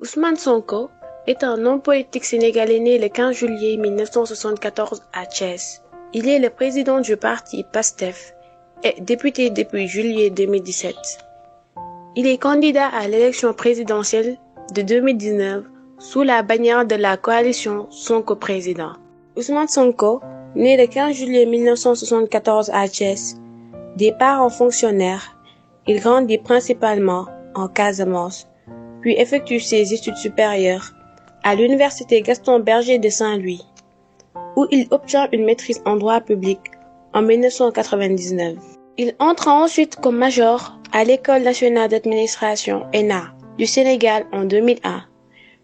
Ousmane Sonko est un homme politique sénégalais né le 15 juillet 1974 à Thiès. Il est le président du parti PASTEF et député depuis juillet 2017. Il est candidat à l'élection présidentielle de 2019 sous la bannière de la coalition Sonko Président. Ousmane Sonko, né le 15 juillet 1974 à Thiès, des parents fonctionnaires, il grandit principalement en Casamance, puis effectue ses études supérieures à l'université Gaston Berger de Saint-Louis, où il obtient une maîtrise en droit public en 1999. Il entre ensuite comme major à l'École nationale d'administration ENA du Sénégal en 2001.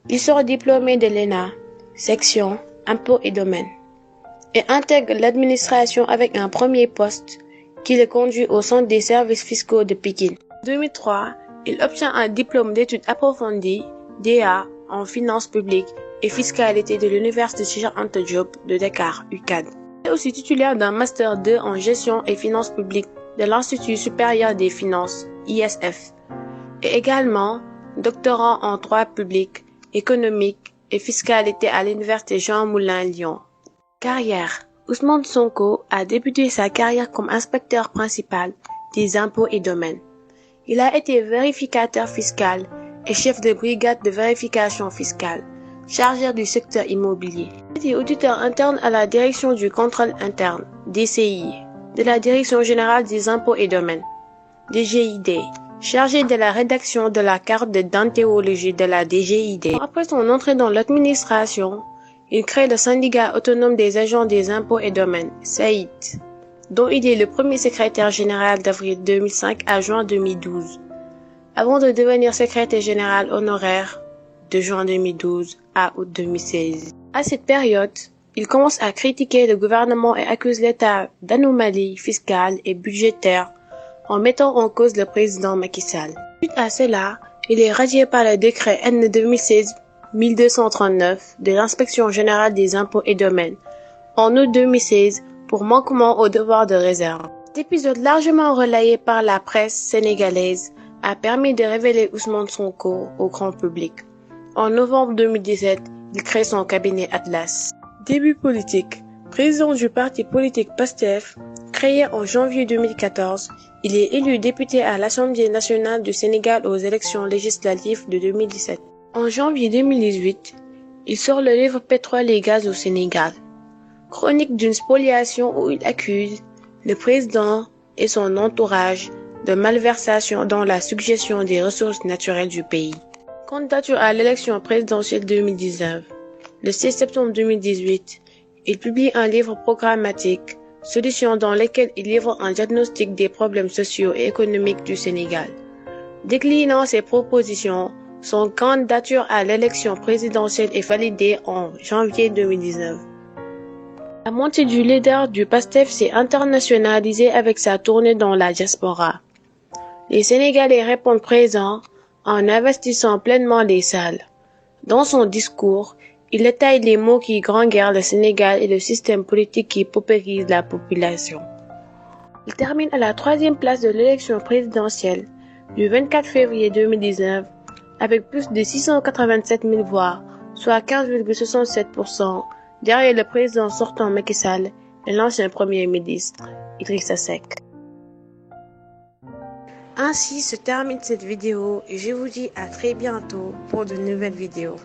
Il sort diplômé de l'ENA, section Impôts et Domaines, et intègre l'administration avec un premier poste qui le conduit au Centre des services fiscaux de Pékin. En 2003, il obtient un diplôme d'études approfondies DA en finances publiques et fiscalité de l'Université Cheikh Anta Diop de Dakar, UCAD. Il est aussi titulaire d'un Master 2 en gestion et finances publiques de l'Institut supérieur des finances, ISF, et également doctorant en droit public, économique et fiscalité à l'Université Jean Moulin Lyon. Carrière. Ousmane Sonko a débuté sa carrière comme inspecteur principal des impôts et domaines. Il a été vérificateur fiscal et chef de brigade de vérification fiscale, chargé du secteur immobilier. Il a été auditeur interne à la direction du contrôle interne, DCI, de la Direction générale des impôts et domaines, DGID, chargé de la rédaction de la carte de déontologie de la DGID. Après son entrée dans l'administration, il crée le syndicat autonome des agents des impôts et domaines, SAID, dont il est le premier secrétaire général d'avril 2005 à juin 2012, avant de devenir secrétaire général honoraire de juin 2012 à août 2016. À cette période, il commence à critiquer le gouvernement et accuse l'État d'anomalies fiscales et budgétaires en mettant en cause le président Macky Sall. Suite à cela, il est radié par le décret N 2016-1239 de l'Inspection générale des impôts et domaines en août 2016 pour manquement au devoir de réserve. Cet épisode largement relayé par la presse sénégalaise a permis de révéler Ousmane Sonko au grand public. En novembre 2017, il crée son cabinet Atlas. Début politique. Président du parti politique PASTEF, créé en janvier 2014, il est élu député à l'Assemblée nationale du Sénégal aux élections législatives de 2017. En janvier 2018, il sort le livre Pétrole et gaz au Sénégal, chronique d'une spoliation où il accuse le président et son entourage de malversation dans la suggestion des ressources naturelles du pays. Candidature à l'élection présidentielle 2019. Le 6 septembre 2018, il publie un livre programmatique, Solutions, dans lequel il livre un diagnostic des problèmes sociaux et économiques du Sénégal. Déclinant ses propositions, son candidature à l'élection présidentielle est validée en janvier 2019. La montée du leader du PASTEF s'est internationalisée avec sa tournée dans la diaspora. Les Sénégalais répondent présents en investissant pleinement les salles. Dans son discours, il détaille les maux qui grand-guerrent le Sénégal et le système politique qui paupérise la population. Il termine à la 3e place de l'élection présidentielle du 24 février 2019 avec plus de 687 000 voix, soit 15,67%, derrière le président sortant Macky Sall et l'ancien premier ministre Idrissa Seck. Ainsi se termine cette vidéo et je vous dis à très bientôt pour de nouvelles vidéos.